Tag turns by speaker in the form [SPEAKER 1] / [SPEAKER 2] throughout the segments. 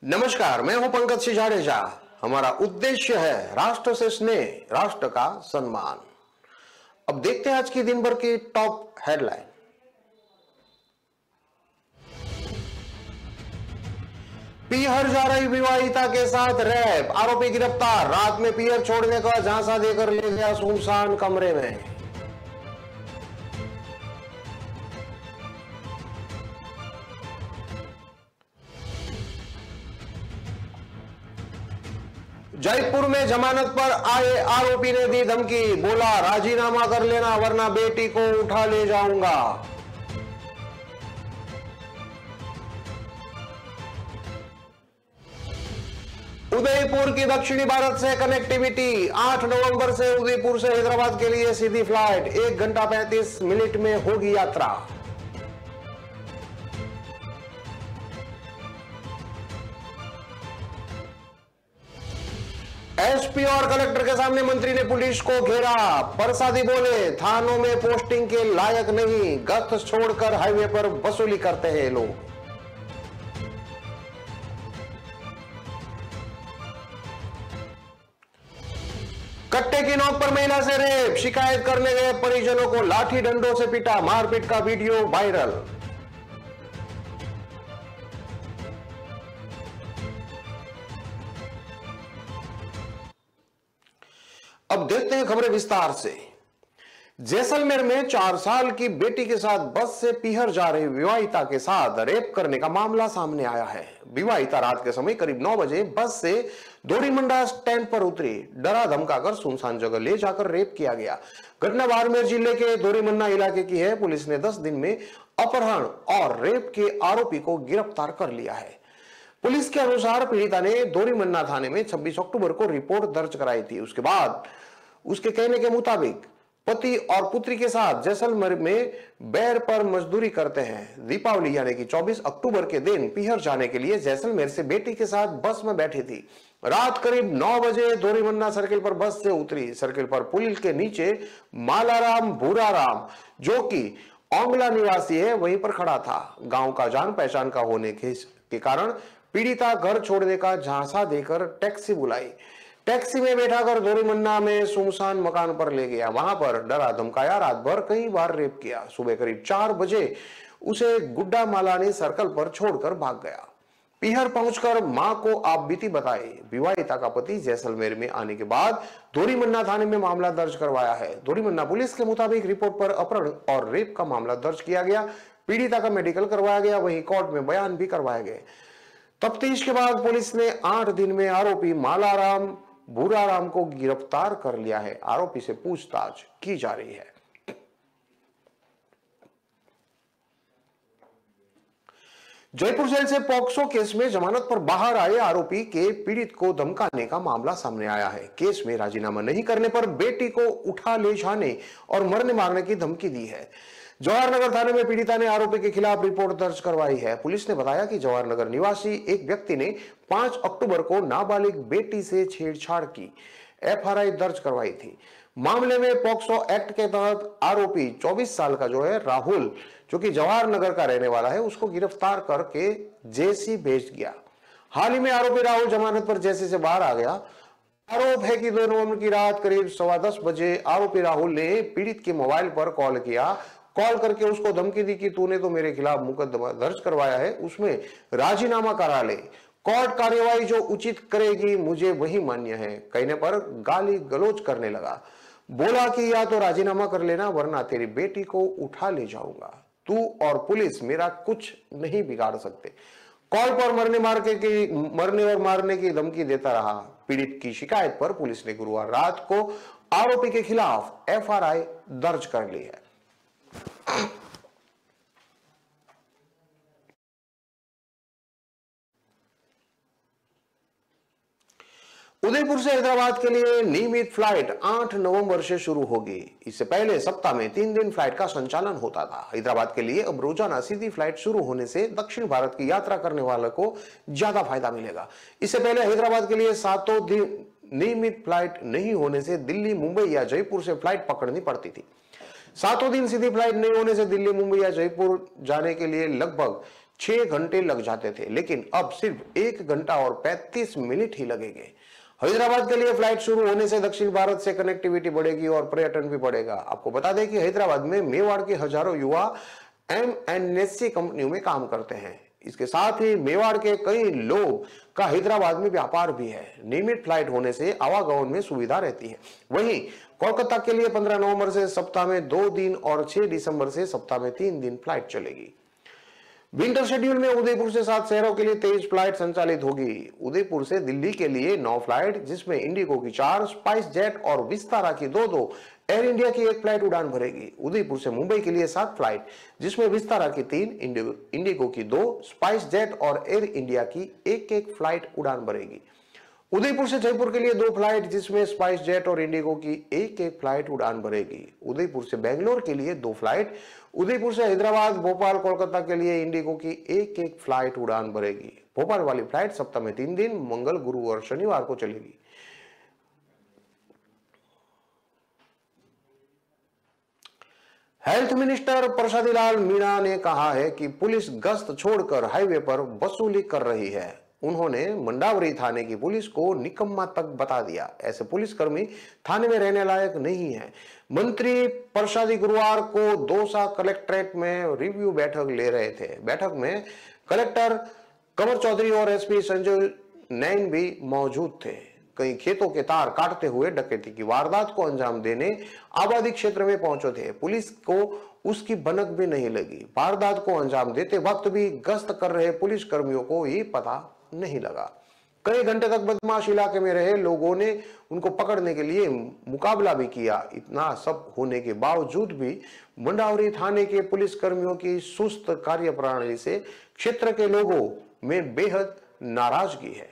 [SPEAKER 1] नमस्कार, मैं हूं पंकज सिंह जाडेजा। हमारा उद्देश्य है राष्ट्र से स्नेह, राष्ट्र का सम्मान। अब देखते हैं आज की दिन भर की टॉप हेडलाइन। पीहर जा रही विवाहिता के साथ रेप, आरोपी गिरफ्तार। रात में पीहर छोड़ने का झांसा देकर ले गया सुनसान कमरे में। जयपुर में जमानत पर आए आरोपी ने दी धमकी, बोला राजीनामा कर लेना वरना बेटी को उठा ले जाऊंगा। उदयपुर की दक्षिणी भारत से कनेक्टिविटी, 8 नवंबर से उदयपुर से हैदराबाद के लिए सीधी फ्लाइट, 1 घंटा 35 मिनट में होगी यात्रा। एसपी और कलेक्टर के सामने मंत्री ने पुलिस को घेरा। प्रसादी बोले थानों में पोस्टिंग के लायक नहीं, गश्त छोड़कर हाईवे पर वसूली करते हैं लोग। कट्टे की नोक पर महिला से रेप, शिकायत करने गए परिजनों को लाठी डंडों से पीटा, मारपीट का वीडियो वायरल। अब देखते हैं खबरें विस्तार से। जैसलमेर में 4 साल की बेटी के साथ बस से पीहर जा रही विवाहिता के साथ रेप करने का मामला सामने आया है। विवाहिता रात के समय करीब 9 बजे बस से दोरीमंडा स्टैंड पर उतरी। डरा धमकाकर सुनसान जगह ले जाकर रेप किया गया। घटना बाड़मेर जिले के दोरीमन्ना इलाके की है। पुलिस ने 10 दिन में अपहरण और रेप के आरोपी को गिरफ्तार कर लिया है। पुलिस के अनुसार पीड़िता ने दोरीमन्ना थाने में 26 अक्टूबर को रिपोर्ट दर्ज कराई थी। उसके बाद उसके कहने के मुताबिक पति और पुत्री के साथ जैसलमेर में बैर पर मजदूरी करते हैं। दीपावली यानी कि 24 अक्टूबर के दिन पीहर जाने के लिए जैसलमेर से बेटी के साथ बस में बैठी थी। रात करीब 9 बजे दोरीमन्ना सर्किल पर बस से उतरी। सर्किल पर पुल के नीचे मालाराम भूराराम, जो कि ओंगला निवासी है, वहीं पर खड़ा था। गांव का जान पहचान का होने के कारण पीड़िता घर छोड़ने का झांसा देकर टैक्सी बुलाई। टैक्सी में बैठाकर दोरीमन्ना में सुनसान मकान पर ले गया। वहां पर डरा धमकाया, रात भर कई बार रेप किया। सुबह करीब 4 बजे उसे गुड्डा मालानी सर्कल पर छोड़कर भाग गया। पीहर पहुंचकर मां को आप बीती बताई। विवाहिता का पति जैसलमेर में आने के बाद दोरीमन्ना थाने में मामला दर्ज करवाया है। दोरीमन्ना पुलिस के मुताबिक रिपोर्ट पर अपहरण और रेप का मामला दर्ज किया गया। पीड़िता का मेडिकल करवाया गया, वहीं कोर्ट में बयान भी करवाए गए। तफ्तीश के बाद पुलिस ने 8 दिन में आरोपी मालाराम भूराराम को गिरफ्तार कर लिया है। आरोपी से पूछताछ की जा रही है। जयपुर जेल से पॉक्सो केस में जमानत पर बाहर आए आरोपी के पीड़ित को धमकाने का मामला सामने आया है। केस में राजीनामा नहीं करने पर बेटी को उठा ले जाने और मरने मारने की धमकी दी है। जवाहरनगर थाने में पीड़िता ने आरोपी के खिलाफ रिपोर्ट दर्ज करवाई है। पुलिस ने बताया कि जवाहरनगर निवासी एक व्यक्ति ने 5 अक्टूबर को नाबालिग बेटी से छेड़छाड़ की एफआईआर दर्ज करवाई थी। मामले में पॉक्सो एक्ट के तहत आरोपी 24 साल का जो है राहुल, जो कि जवाहरनगर का रहने वाला है, उसको गिरफ्तार करके जेसी भेज दिया। हाल ही में आरोपी राहुल जमानत पर जेसी से बाहर आ गया। आरोप है कि 2 नवंबर की रात करीब 10:15 बजे आरोपी राहुल ने पीड़ित के मोबाइल पर कॉल किया। कॉल करके उसको धमकी दी कि तूने तो मेरे खिलाफ मुकदमा दर्ज करवाया है, उसमें राजीनामा करा ले। कोर्ट कार्यवाही जो उचित करेगी मुझे वही मान्य है। कहने पर गाली गलौज करने लगा। बोला कि या तो राजीनामा कर लेना वरना तेरी बेटी को उठा ले जाऊंगा। तू और पुलिस मेरा कुछ नहीं बिगाड़ सकते। कॉल पर मरने और मारने की धमकी देता रहा। पीड़ित की शिकायत पर पुलिस ने गुरुवार रात को आरोपी के खिलाफ एफआईआर दर्ज कर ली है। उदयपुर से हैदराबाद के लिए नियमित फ्लाइट 8 नवंबर से शुरू होगी। इससे पहले सप्ताह में 3 दिन फ्लाइट का संचालन होता था। हैदराबाद के लिए अब रोजाना सीधी फ्लाइट शुरू होने से दक्षिण भारत की यात्रा करने वालों को ज्यादा फायदा मिलेगा। इससे पहले हैदराबाद के लिए 7 दिन नियमित फ्लाइट नहीं होने से दिल्ली, मुंबई या जयपुर से फ्लाइट पकड़नी पड़ती थी। 7 दिन सीधी फ्लाइट नहीं होने से दिल्ली, मुंबई या जयपुर जाने के लिए लगभग 6 घंटे लग जाते थे, लेकिन अब सिर्फ 1 घंटा और 35 मिनट ही लगेंगे। हैदराबाद के लिए फ्लाइट शुरू होने से दक्षिण भारत से कनेक्टिविटी बढ़ेगी और पर्यटन भी बढ़ेगा। आपको बता दें कि हैदराबाद में मेवाड़ के हजारों युवा MNC कंपनियों में काम करते हैं। इसके साथ ही मेवाड़ के कई लोग का हैदराबाद में व्यापार भी है। नियमित फ्लाइट होने से आवागमन में सुविधा रहती है। वहीं कोलकाता के लिए 15 नवंबर से सप्ताह में 2 दिन और 6 दिसंबर से सप्ताह में 3 दिन फ्लाइट चलेगी। विंटर शेड्यूल में उदयपुर से 7 शहरों के लिए 23 फ्लाइट संचालित होगी। उदयपुर से दिल्ली के लिए 9 फ्लाइट, जिसमें इंडिगो की 4, स्पाइस जेट और विस्तारा की 2-2, एयर इंडिया की 1 फ्लाइट उड़ान भरेगी। उदयपुर से मुंबई के लिए 7 फ्लाइट, जिसमें विस्तारा की 3, इंडिगो की 2, स्पाइस जेट और एयर इंडिया की 1-1 फ्लाइट उड़ान भरेगी। उदयपुर से जयपुर के लिए 2 फ्लाइट, जिसमें स्पाइस जेट और इंडिगो की 1-1 फ्लाइट उड़ान भरेगी। उदयपुर से बेंगलोर के लिए 2 फ्लाइट, उदयपुर से हैदराबाद, भोपाल, कोलकाता के लिए इंडिगो की 1-1 फ्लाइट उड़ान भरेगी। भोपाल वाली फ्लाइट सप्ताह में 3 दिन मंगल, गुरु और शनिवार को चलेगी। हेल्थ मिनिस्टर प्रसादी लाल मीणा ने कहा है कि पुलिस गश्त छोड़कर हाईवे पर वसूली कर रही है। उन्होंने मंडावरी थाने की पुलिस को निकम्मा तक बता दिया। ऐसे पुलिसकर्मी थाने में रहने लायक नहीं है। मंत्री प्रसादी गुरुवार को दौसा कलेक्ट्रेट में रिव्यू बैठक ले रहे थे। बैठक में कलेक्टर कंवर चौधरी और SP संजय नैन भी मौजूद थे। कई खेतों के तार काटते हुए डकैती की वारदात को अंजाम देने आबादी क्षेत्र में पहुंचे थे। पुलिस को उसकी भनक भी नहीं लगी। वारदात को अंजाम देते वक्त भी गश्त कर रहे पुलिस कर्मियों को ये पता नहीं लगा। कई घंटे तक बदमाश इलाके में रहे लोगों ने उनको पकड़ने के लिए मुकाबला भी किया। इतना सब होने के बावजूद भी मंडावरी थाने के पुलिस कर्मियों की सुस्त कार्यप्रणाली से क्षेत्र के लोगों में बेहद नाराजगी है।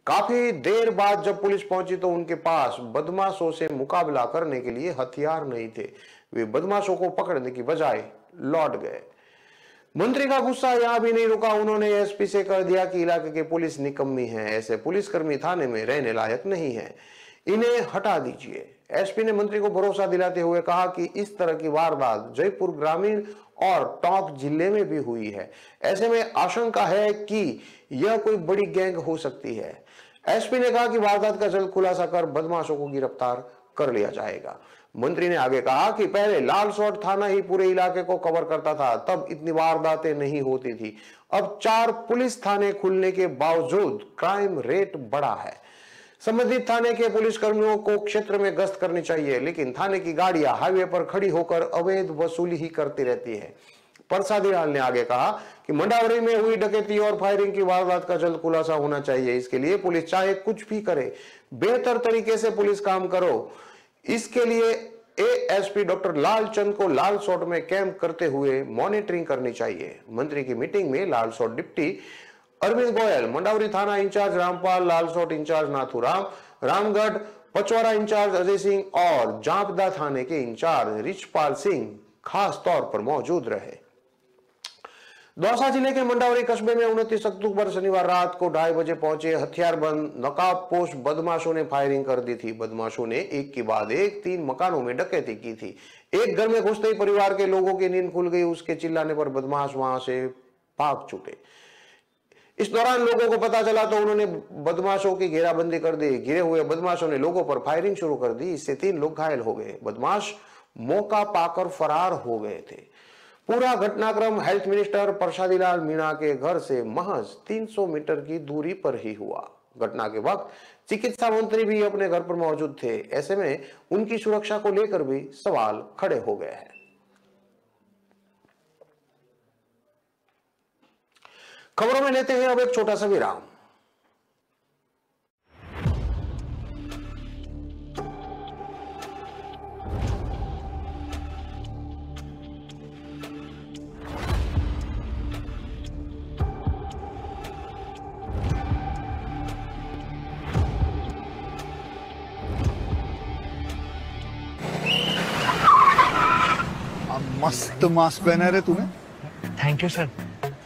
[SPEAKER 1] काफी देर बाद जब पुलिस पहुंची तो उनके पास बदमाशों से मुकाबला करने के लिए हथियार नहीं थे। वे बदमाशों को पकड़ने की बजाय लौट गए। मंत्री का गुस्सा यहां भी नहीं रुका। उन्होंने SP से कह दिया कि इलाके के पुलिस निकम्मी है। ऐसे पुलिसकर्मी थाने में रहने लायक नहीं है, इन्हें हटा दीजिए। SP ने मंत्री को भरोसा दिलाते हुए कहा कि इस तरह की वारदात जयपुर ग्रामीण और टोंक जिले में भी हुई है। ऐसे में आशंका है कि यह कोई बड़ी गैंग हो सकती है। SP ने कहा कि वारदात का जल्द खुलासा कर बदमाशों को गिरफ्तार कर लिया जाएगा। मंत्री ने आगे कहा कि पहले लालसोट थाना ही पूरे इलाके को कवर करता था, तब इतनी वारदातें नहीं होती थी। अब 4 पुलिस थाने खुलने के बावजूद क्राइम रेट बढ़ा है। संबंधित थाने के पुलिस कर्मियों को क्षेत्र में गश्त करनी चाहिए, लेकिन थाने की गाड़ियां हाईवे पर खड़ी होकर अवैध वसूली ही करती रहती है। प्रसादी लाल ने आगे कहा कि मंडावरी में हुई डकैती और फायरिंग की वारदात का जल्द खुलासा होना चाहिए। इसके लिए पुलिस चाहे कुछ भी करे, बेहतर तरीके से पुलिस काम करो। इसके लिए ASP डॉक्टर लालचंद को लालसोट में कैंप करते हुए मॉनिटरिंग करनी चाहिए। मंत्री की मीटिंग में लालसोट डिप्टी अरविंद गोयल, मंडावरी थाना incharge Rampal, Lalsot incharge Nathuram, Ramgarh Pachaura incharge Ajay Singh और जांपदा थाने के इंचार्ज रिचपाल सिंह खास तौर पर मौजूद रहे। दौसा जिले के मंडावरी कस्बे में 29 अक्टूबर शनिवार रात को 2:30 बजे पहुंचे हथियारबंद नकाबपोश बदमाशों ने फायरिंग कर दी थी। बदमाशों ने एक के बाद एक 3 मकानों में डकैती की थी। एक घर में घुसते ही परिवार के लोगों की नींद खुल गई। उसके चिल्लाने पर बदमाश वहां से भाग छूटे। इस दौरान लोगों को पता चला तो उन्होंने बदमाशों की घेराबंदी कर दी। घिरे हुए बदमाशों ने लोगों पर फायरिंग शुरू कर दी। इससे 3 लोग घायल हो गए। बदमाश मौका पाकर फरार हो गए थे। पूरा घटनाक्रम हेल्थ मिनिस्टर प्रसादी लाल मीणा के घर से महज 300 मीटर की दूरी पर ही हुआ। घटना के वक्त चिकित्सा मंत्री भी अपने घर पर मौजूद थे। ऐसे में उनकी सुरक्षा को लेकर भी सवाल खड़े हो गए हैं। खबरों में लेते हैं अब एक छोटा सा विराम।
[SPEAKER 2] मस्त मास्क पहना रे तूने।
[SPEAKER 3] Thank you sir.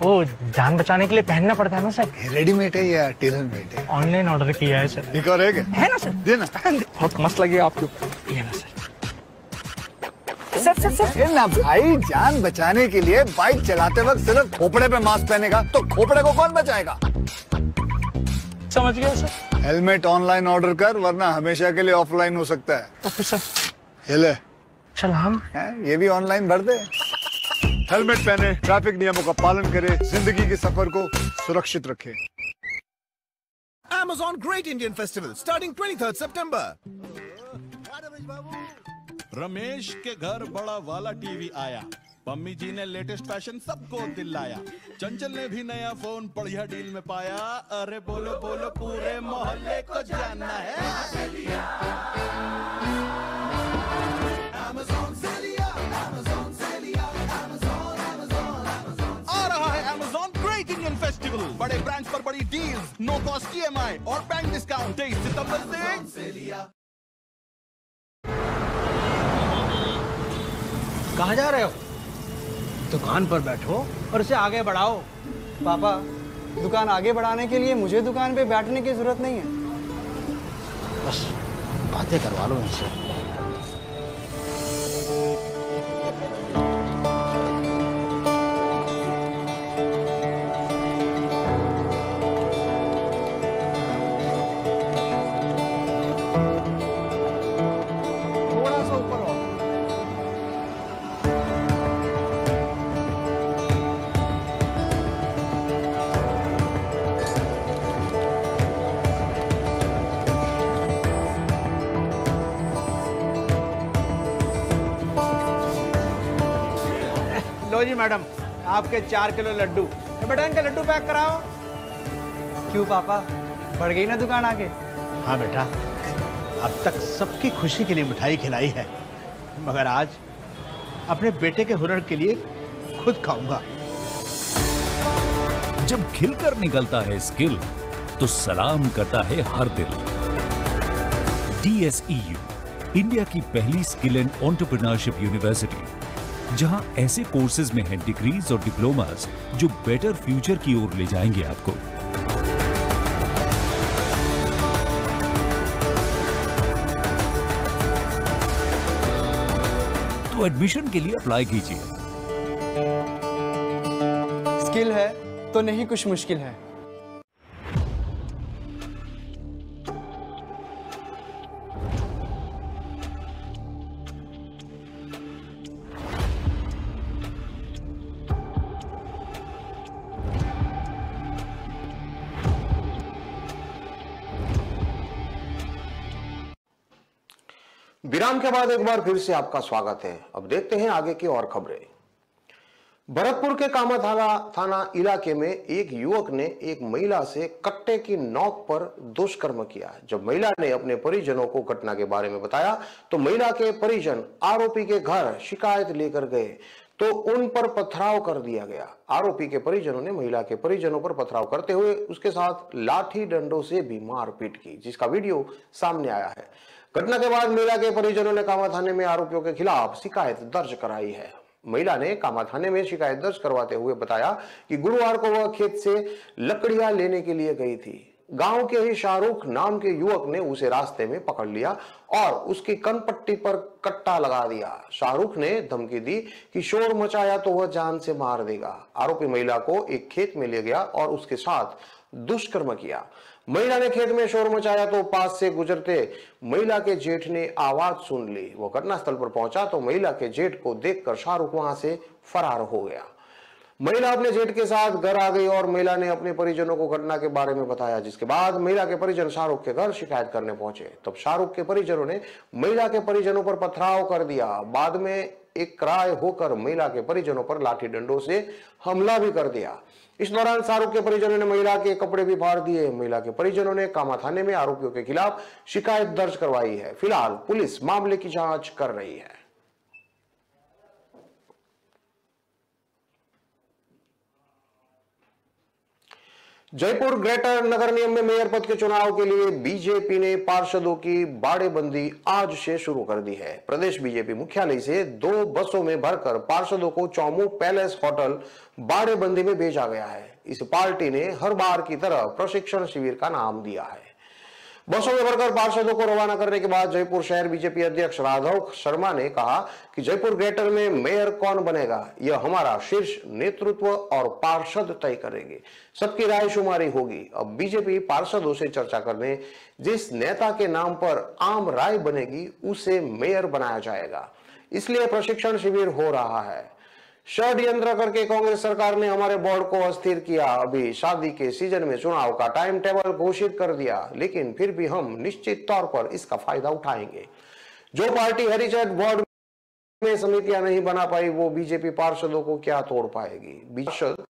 [SPEAKER 3] वो जान बचाने के लिए पहनना पड़ता है ना सर।
[SPEAKER 2] रेडीमेड है या टेलर मेड है?
[SPEAKER 3] ऑनलाइन ऑर्डर किया है सर।
[SPEAKER 2] एक और है क्या?
[SPEAKER 3] है ना सर।
[SPEAKER 2] देना।
[SPEAKER 3] बहुत मस्त लगे आपको। ये ना सर।
[SPEAKER 2] सर ना भाई, जान बचाने के लिए बाइक चलाते वक्त सिर्फ खोपड़े पे मास्क पहनेगा तो खोपड़े को कौन बचाएगा?
[SPEAKER 3] समझ गया सर।
[SPEAKER 2] हेलमेट ऑनलाइन ऑर्डर कर, वरना हमेशा के लिए ऑफलाइन हो सकता है।
[SPEAKER 3] Okay sir.
[SPEAKER 2] ये ले,
[SPEAKER 3] चल हम
[SPEAKER 2] ये भी ऑनलाइन भर दे। हेलमेट पहने, ट्रैफिक नियमों का पालन करे, जिंदगी के सफर को सुरक्षित रखे।
[SPEAKER 4] Amazon Great Indian Festival starting 23rd September.
[SPEAKER 5] Ramesh के घर बड़ा वाला टीवी आया, पम्मी जी ने लेटेस्ट फैशन सबको दिलाया, चंचल ने भी नया फोन बढ़िया डील में पाया। अरे बोलो बोलो पूरे मोहल्ले को जानना है। Amazon से लिया, Amazon से लिया, Amazon, Amazon, Amazon। आ रहा है Amazon Great Indian Festival, बड़े ब्रांड्स पर बड़ी डील्स, नो कॉस्ट EMI और बैंक डिस्काउंट 23 सितंबर से लिया।
[SPEAKER 6] कहाँ जा रहे हो? दुकान पर बैठो और उसे आगे बढ़ाओ।
[SPEAKER 7] पापा, दुकान आगे बढ़ाने के लिए मुझे दुकान पे बैठने की जरूरत नहीं है।
[SPEAKER 6] बस बातें करवा लो इनसे।
[SPEAKER 7] थोड़ा सा ऊपर आओ।
[SPEAKER 6] लो जी मैडम, आपके 4 किलो लड्डू। बेटा इनका लड्डू पैक कराओ।
[SPEAKER 7] क्यों पापा, बढ़ गई ना दुकान आगे?
[SPEAKER 6] हाँ बेटा, अब तक सबकी खुशी के लिए मिठाई खिलाई है, मगर आज अपने बेटे के हुनर के लिए खुद खाऊंगा।
[SPEAKER 8] जब खिलकर निकलता है स्किल, तो सलाम करता है हर दिल। DSEU, इंडिया की पहली स्किल एंड एंटरप्रेन्योरशिप यूनिवर्सिटी, जहां ऐसे कोर्सेज में हैं डिग्रीज और डिप्लोमास जो बेटर फ्यूचर की ओर ले जाएंगे आपको। तो एडमिशन के लिए अप्लाई कीजिए।
[SPEAKER 7] स्किल है तो नहीं कुछ मुश्किल है।
[SPEAKER 1] विराम के बाद एक बार फिर से आपका स्वागत है। अब देखते हैं आगे की और खबरें। भरतपुर के कामा थाना इलाके में एक युवक ने एक महिला से कट्टे की नोक पर दुष्कर्म किया। जब महिला ने अपने परिजनों को घटना के बारे में बताया तो महिला के परिजन आरोपी के घर शिकायत लेकर गए तो उन पर पथराव कर दिया गया। आरोपी के परिजनों ने महिला के परिजनों पर पथराव करते हुए उसके साथ लाठी डंडों से भी मारपीट की, जिसका वीडियो सामने आया है। घटना के बाद महिला के परिजनों ने कामा थाने में आरोपियों के खिलाफ शिकायत दर्ज कराई है। महिला ने कामा थाने में शिकायत दर्ज करवाते हुए बताया कि गुरुवार को वह खेत से लकड़ियां लेने के लिए गई थी। गांव के ही शाहरुख नाम के युवक ने उसे रास्ते में पकड़ लिया और उसकी कनपट्टी पर कट्टा लगा दिया। शाहरुख ने धमकी दी कि शोर मचाया तो वह जान से मार देगा। आरोपी महिला को एक खेत में ले गया और उसके साथ दुष्कर्म किया। महिला ने खेत में शोर मचाया तो पास से गुजरते महिला के जेठ ने आवाज सुन ली। वो घटनास्थल पर पहुंचा तो महिला के जेठ को देखकर शाहरुख वहां से फरार हो गया। महिला अपने जेठ के साथ घर आ गई और महिला ने अपने परिजनों को घटना के बारे में बताया, जिसके बाद महिला के परिजन शाहरुख के घर शिकायत करने पहुंचे। तब शाहरुख के परिजनों ने महिला के परिजनों पर पथराव कर दिया। बाद में एक क्राय होकर महिला के परिजनों पर लाठी डंडों से हमला भी कर दिया। इस दौरान शाहरुख के परिजनों ने महिला के कपड़े भी फाड़ दिए। महिला के परिजनों ने कामा थाने में आरोपियों के खिलाफ शिकायत दर्ज करवाई है। फिलहाल पुलिस मामले की जांच कर रही है। जयपुर ग्रेटर नगर निगम में मेयर पद के चुनाव के लिए बीजेपी ने पार्षदों की बाड़ेबंदी आज से शुरू कर दी है। प्रदेश बीजेपी मुख्यालय से 2 बसों में भरकर पार्षदों को चौमू पैलेस होटल बाड़ेबंदी में भेजा गया है। इस पार्टी ने हर बार की तरह प्रशिक्षण शिविर का नाम दिया है। बसों में भरकर पार्षदों को रवाना करने के बाद जयपुर शहर बीजेपी अध्यक्ष राघव शर्मा ने कहा कि जयपुर ग्रेटर में मेयर कौन बनेगा यह हमारा शीर्ष नेतृत्व और पार्षद तय करेंगे। सबकी रायशुमारी होगी। अब बीजेपी पार्षदों से चर्चा करने जिस नेता के नाम पर आम राय बनेगी उसे मेयर बनाया जाएगा। इसलिए प्रशिक्षण शिविर हो रहा है। षड्यंत्र करके कांग्रेस सरकार ने हमारे बोर्ड को अस्थिर किया। अभी शादी के सीजन में चुनाव का टाइम टेबल घोषित कर दिया, लेकिन फिर भी हम निश्चित तौर पर इसका फायदा उठाएंगे। जो पार्टी हेरिटेज बोर्ड में समितियां नहीं बना पाई वो बीजेपी पार्षदों को क्या तोड़ पाएगी। पार्षद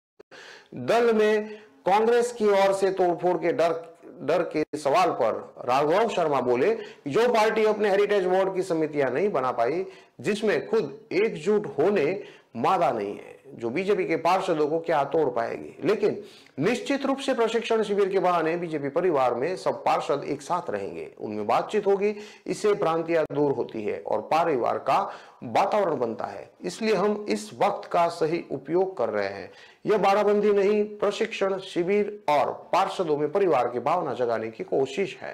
[SPEAKER 1] दल में कांग्रेस की ओर से तोड़फोड़ के डर के सवाल पर राघव शर्मा बोले, जो पार्टी अपने हेरिटेज बोर्ड की समितियां नहीं बना पाई जिसमें खुद एकजुट होने मादा नहीं है, जो बीजेपी के पार्षदों को क्या तोड़ पाएगी। लेकिन निश्चित रूप से प्रशिक्षण शिविर के बहाने बीजेपी परिवार में सब पार्षद एक साथ रहेंगे, उनमें बातचीत होगी, इससे भ्रांतियां दूर होती है और परिवार का वातावरण बनता है। इसलिए हम इस वक्त का सही उपयोग कर रहे हैं। यह बाड़ाबंदी नहीं, प्रशिक्षण शिविर और पार्षदों में परिवार की भावना जगाने की कोशिश है।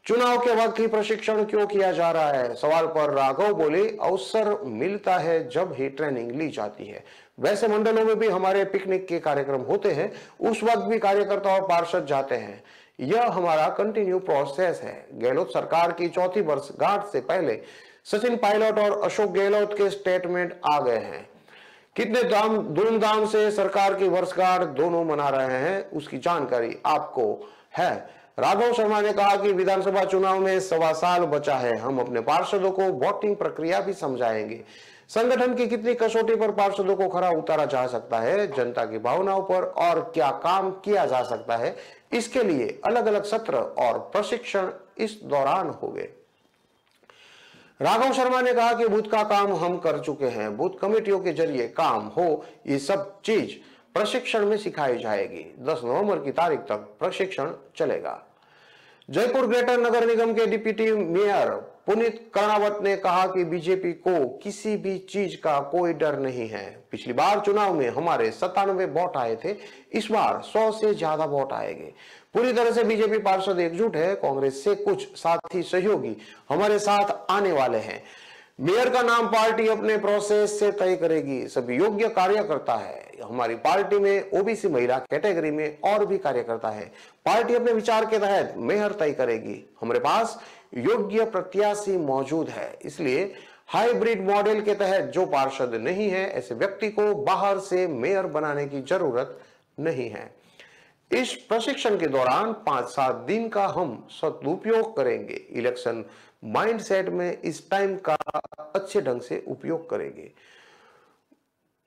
[SPEAKER 1] चुनाव के वक्त ही प्रशिक्षण क्यों किया जा रहा है, सवाल पर राघव बोले, अवसर मिलता है जब ही ट्रेनिंग ली जाती है। वैसे मंडलों में भी हमारे पिकनिक के कार्यक्रम होते हैं, उस वक्त भी कार्यकर्ता और पार्षद जाते हैं। यह हमारा कंटिन्यू प्रोसेस है। गहलोत सरकार की चौथी वर्षगांठ से पहले सचिन पायलट और अशोक गहलोत के स्टेटमेंट आ गए हैं। कितने धूमधाम से सरकार की वर्षगांठ दोनों मना रहे हैं उसकी जानकारी आपको है। राघव शर्मा ने कहा कि विधानसभा चुनाव में 1.25 साल बचा है। हम अपने पार्षदों को वोटिंग प्रक्रिया भी समझाएंगे। संगठन की कितनी कसौटी पर पार्षदों को खरा उतारा जा सकता है, जनता की भावनाओं पर और क्या काम किया जा सकता है, इसके लिए अलग अलग सत्र और प्रशिक्षण इस दौरान होंगे। राघव शर्मा ने कहा कि बूथ का काम हम कर चुके हैं, बूथ कमेटियों के जरिए काम हो, ये सब चीज प्रशिक्षण में सिखाई जाएगी। 10 नवंबर की तारीख तक प्रशिक्षण चलेगा। जयपुर ग्रेटर नगर निगम के डिप्टी मेयर पुनीत कर्णावत ने कहा कि बीजेपी को किसी भी चीज का कोई डर नहीं है। पिछली बार चुनाव में हमारे 97 वोट आए थे, इस बार 100 से ज्यादा वोट आएंगे। पूरी तरह से बीजेपी पार्षद एकजुट है। कांग्रेस से कुछ साथी सहयोगी हमारे साथ आने वाले हैं। मेयर का नाम पार्टी अपने प्रोसेस से तय करेगी। सभी योग्य कार्यकर्ता है। हमारी पार्टी में ओबीसी महिला कैटेगरी में और भी कार्यकर्ता है। पार्टी अपने विचार के तहत मेयर तय करेगी। हमारे पास योग्य प्रत्याशी मौजूद है, इसलिए हाइब्रिड मॉडल के तहत जो पार्षद नहीं है ऐसे व्यक्ति को बाहर से मेयर बनाने की जरूरत नहीं है। इस प्रशिक्षण के दौरान 5-7 दिन का हम सदुपयोग करेंगे। इलेक्शन माइंडसेट में इस टाइम का अच्छे ढंग से उपयोग करेंगे।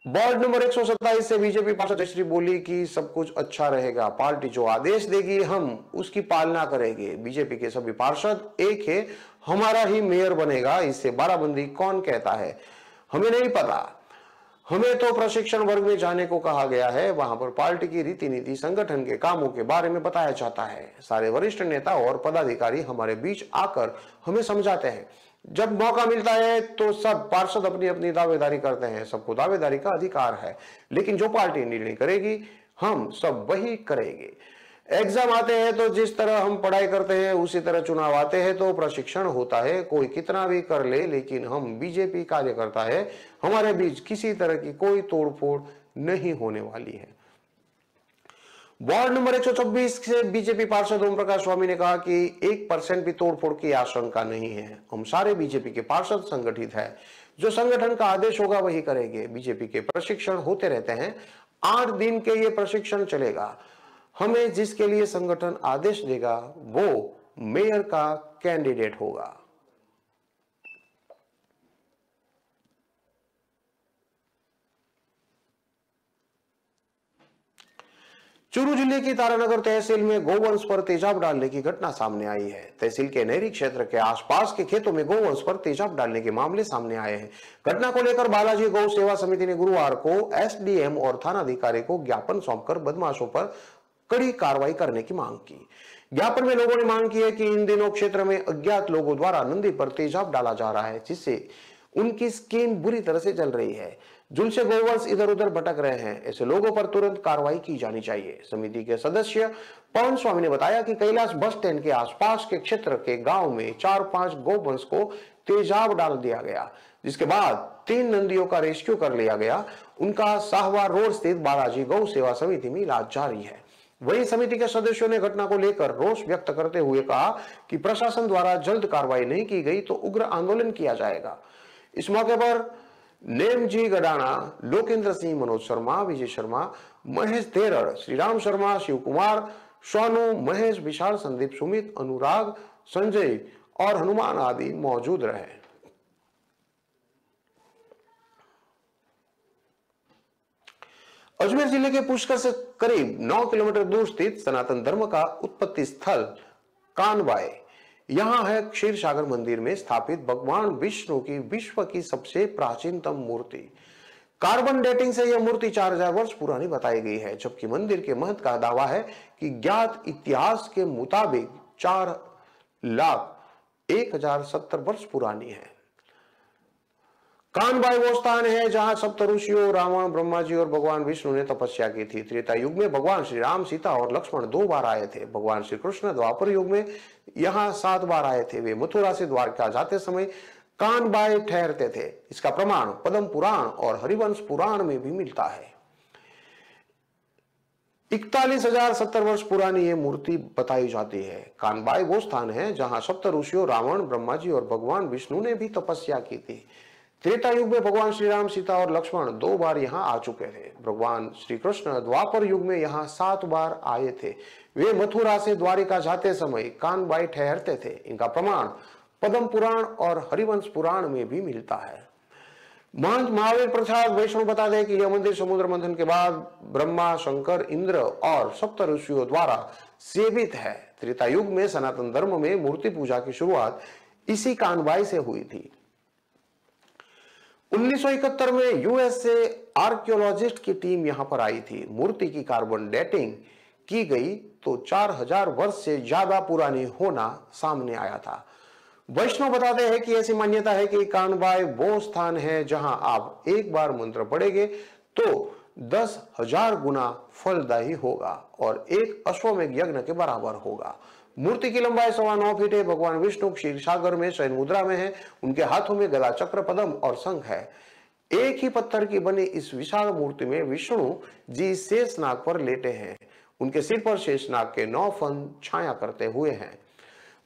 [SPEAKER 1] वार्ड नंबर 127 से बीजेपी पार्षद जयश्री बोली कि सब कुछ अच्छा रहेगा, पार्टी जो आदेश देगी हम उसकी पालना करेंगे। बीजेपी के सभी पार्षद एक है, हमारा ही मेयर बनेगा। इससे बाड़ाबंदी कौन कहता है हमें नहीं पता। हमें तो प्रशिक्षण वर्ग में जाने को कहा गया है, वहां पर पार्टी की रीति नीति, संगठन के कामों के बारे में बताया जाता है। सारे वरिष्ठ नेता और पदाधिकारी हमारे बीच आकर हमें समझाते हैं। जब मौका मिलता है तो सब पार्षद अपनी अपनी दावेदारी करते हैं। सबको दावेदारी का अधिकार है, लेकिन जो पार्टी निर्णय करेगी हम सब वही करेंगे। एग्जाम आते हैं तो जिस तरह हम पढ़ाई करते हैं उसी तरह चुनाव आते हैं तो प्रशिक्षण होता है। कोई कितना भी कर ले, लेकिन हम बीजेपी कार्यकर्ता है, हमारे बीच किसी तरह की कोई तोड़फोड़ नहीं होने वाली है। वार्ड नंबर 126 से बीजेपी पार्षद ओम प्रकाश स्वामी ने कहा कि 1% भी तोड़फोड़ की आशंका नहीं है। हम सारे बीजेपी के पार्षद संगठित है, जो संगठन का आदेश होगा वही करेंगे। बीजेपी के प्रशिक्षण होते रहते हैं, 8 दिन के ये प्रशिक्षण चलेगा। हमें जिसके लिए संगठन आदेश देगा वो मेयर का कैंडिडेट होगा। चूरू जिले की तारानगर तहसील में गोवंश पर तेजाब डालने की घटना सामने आई है। तहसील के नहरी क्षेत्र के आसपास के खेतों में गोवंश पर तेजाब डालने के मामले सामने आए हैं। घटना को लेकर बालाजी गौ सेवा समिति ने गुरुवार को एसडीएम और थानाधिकारी को ज्ञापन सौंपकर बदमाशों पर कड़ी कार्रवाई करने की मांग की। ज्ञापन में लोगों ने मांग की है कि इन दिनों क्षेत्र में अज्ञात लोगों द्वारा नंदी पर तेजाब डाला जा रहा है, जिससे उनकी स्किन बुरी तरह से जल रही है। जिनसे गोवंश इधर उधर भटक रहे हैं, ऐसे लोगों पर तुरंत कार्रवाई की जानी चाहिए। समिति के सदस्य पवन स्वामी ने बताया कि कैलाश बस स्टैंड के आसपास के क्षेत्र के गांव में 4-5 गोवंश को तेजाब डाल दिया गया, जिसके बाद 3 नंदियों का रेस्क्यू कर लिया गया। उनका साहवार रोड स्थित बालाजी गौ सेवा समिति में इलाज जारी है। वहीं समिति के सदस्यों ने घटना को लेकर रोष व्यक्त करते हुए कहा कि प्रशासन द्वारा जल्द कार्रवाई नहीं की गई तो उग्र आंदोलन किया जाएगा। इस मौके पर नेमजी गडाना, लोकेंद्र सिंह, मनोज शर्मा, विजय शर्मा, महेश तेरड़, श्रीराम शर्मा, शिव कुमार, सोनू, महेश, विशाल, संदीप, सुमित, अनुराग, संजय और हनुमान आदि मौजूद रहे। अजमेर जिले के पुष्कर से करीब 9 किलोमीटर दूर स्थित सनातन धर्म का उत्पत्ति स्थल कानबाई, यहां है क्षीर सागर मंदिर में स्थापित भगवान विष्णु की विश्व की सबसे प्राचीनतम मूर्ति। कार्बन डेटिंग से यह मूर्ति 4000 वर्ष पुरानी बताई गई है, जबकि मंदिर के महंत का दावा है कि ज्ञात इतिहास के मुताबिक 4,01,070 वर्ष पुरानी है। कानबाई वो स्थान है जहां सप्त ऋषियों रावण, ब्रह्मा जी और भगवान विष्णु ने तपस्या की थी। त्रेता युग में भगवान श्री राम, सीता और लक्ष्मण 2 बार आए थे। भगवान श्री कृष्ण द्वापर युग में यहाँ 7 बार आए थे। वे मथुरा से द्वारका जाते समय कानबाई ठहरते थे। इसका प्रमाण पद्म पुराण और हरिवंश पुराण में भी मिलता है। 41,070 वर्ष पुरानी ये मूर्ति बताई जाती है। कानबाई वो स्थान है जहां सप्त ऋषियों रावण, ब्रह्मा जी और भगवान विष्णु ने भी तपस्या की थी। त्रेता युग में भगवान श्री राम, सीता और लक्ष्मण 2 बार यहाँ आ चुके थे। भगवान श्री कृष्ण द्वापर युग में यहाँ 7 बार आए थे। वे मथुरा से द्वारिका जाते समय कानबाई ठहरते थे। इनका प्रमाण पद्म पुराण और हरिवंश पुराण में भी मिलता है। महंत महावीर प्रसाद वैष्णव बता दें कि यह मंदिर समुद्र मंथन के बाद ब्रह्मा, शंकर, इंद्र और सप्त ऋषियों द्वारा सेवित है। त्रेता युग में सनातन धर्म में मूर्ति पूजा की शुरुआत इसी कानबाई से हुई थी। 1971 में यूएस से आर्कियोलॉजिस्ट की टीम यहां पर आई थी। मूर्ति की कार्बन डेटिंग की गई तो 4000 वर्ष से ज्यादा पुरानी होना सामने आया था। वैष्णव बताते हैं कि ऐसी मान्यता है कि कानबाई वो स्थान है जहां आप एक बार मंत्र पढ़ेंगे तो 10,000 गुना फलदायी होगा और एक अश्वमेध यज्ञ के बराबर होगा। मूर्ति की लंबाई 9.25 फीट है। भगवान विष्णु क्षीर सागर में शयन मुद्रा में है। उनके हाथों में गदा, चक्र, पद्म और शंख है। एक ही पत्थर की बनी इस विशाल मूर्ति में विष्णु जी शेषनाग पर लेटे हैं। उनके सिर पर शेषनाग के 9 फन छाया करते हुए हैं।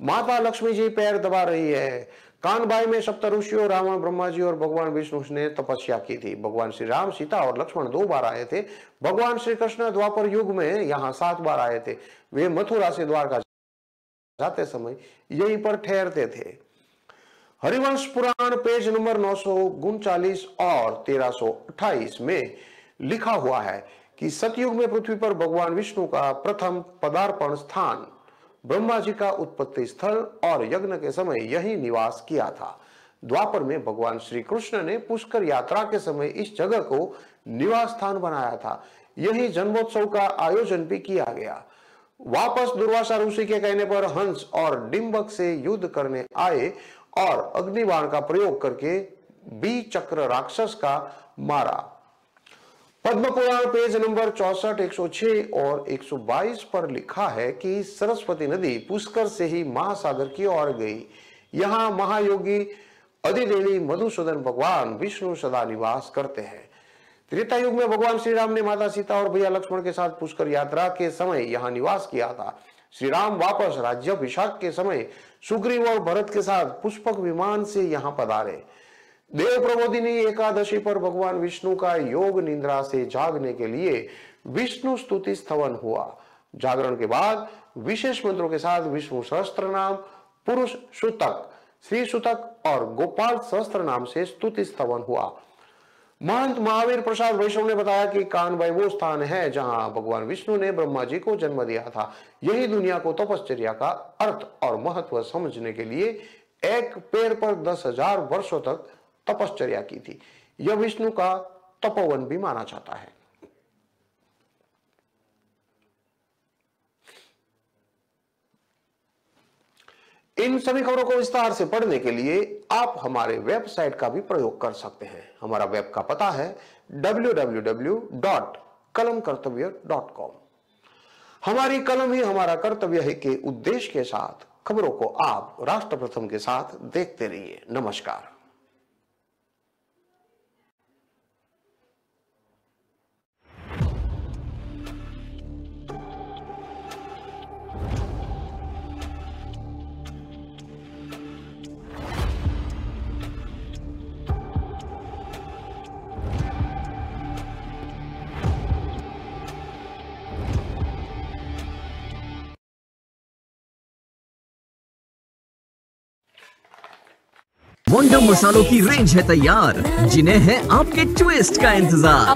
[SPEAKER 1] माता लक्ष्मी जी पैर दबा रही है। कानबाई में सप्त ऋषियों रावण, ब्रह्मा जी और भगवान विष्णु ने तपस्या की थी। भगवान श्री राम, सीता और लक्ष्मण 2 बार आए थे। भगवान श्री कृष्ण द्वापर युग में यहाँ 7 बार आए थे। वे मथुरा से द्वारका जाते समय यहीं पर ठहरते थे। हरिवंश पुराण पेज नंबर 939 और 1328 में लिखा हुआ है कि सतयुग में पृथ्वी पर भगवान विष्णु का प्रथम पदार्पण स्थान, ब्रह्मा जी का उत्पत्ति स्थल और यज्ञ के समय यही निवास किया था। द्वापर में भगवान श्री कृष्ण ने पुष्कर यात्रा के समय इस जगह को निवास स्थान बनाया था। यही जन्मोत्सव का आयोजन भी किया गया। वापस दुर्वासा ऋषि के कहने पर हंस और डिंबक से युद्ध करने आए और अग्निबाण का प्रयोग करके बी चक्र राक्षस का मारा। पद्म पुराण पेज नंबर 64, 106 और 122 पर लिखा है कि सरस्वती नदी पुष्कर से ही महासागर की ओर गई। यहाँ महायोगी अधिदेवी मधुसूदन भगवान विष्णु सदा निवास करते हैं। त्रेता युग में भगवान श्री राम ने माता सीता और भैया लक्ष्मण के साथ पुष्कर यात्रा के समय यहाँ निवास किया था। श्री राम वापस राज्याभिषेक के समय सुग्रीव और भरत के साथ पुष्पक विमान से यहाँ पधारे। देव प्रबोधिनी एकादशी पर भगवान विष्णु का योग निद्रा से जागने के लिए विष्णु स्तुति स्तवन हुआ। जागरण के बाद विशेष मंत्रों के साथ विष्णु सहस्त्र नाम, पुरुष सूतक, श्री सूतक और गोपाल सहस्त्र नाम से स्तुति स्तवन हुआ। महंत महावीर प्रसाद वैष्णव ने बताया कि कानबाई वो स्थान है जहां भगवान विष्णु ने ब्रह्मा जी को जन्म दिया था। यही दुनिया को तपश्चर्या का अर्थ और महत्व समझने के लिए एक पेड़ पर 10,000 वर्षों तक तपश्चर्या की थी। यह विष्णु का तपोवन भी माना जाता है। इन सभी खबरों को विस्तार से पढ़ने के लिए आप हमारे वेबसाइट का भी प्रयोग कर सकते हैं। हमारा वेब का पता है www.kalamkartavya.com। हमारी कलम ही हमारा कर्तव्य है के उद्देश्य के साथ खबरों को आप राष्ट्र प्रथम के साथ देखते रहिए। नमस्कार।
[SPEAKER 9] वंडर मसालों की रेंज है तैयार, जिन्हें है आपके ट्विस्ट का इंतजार।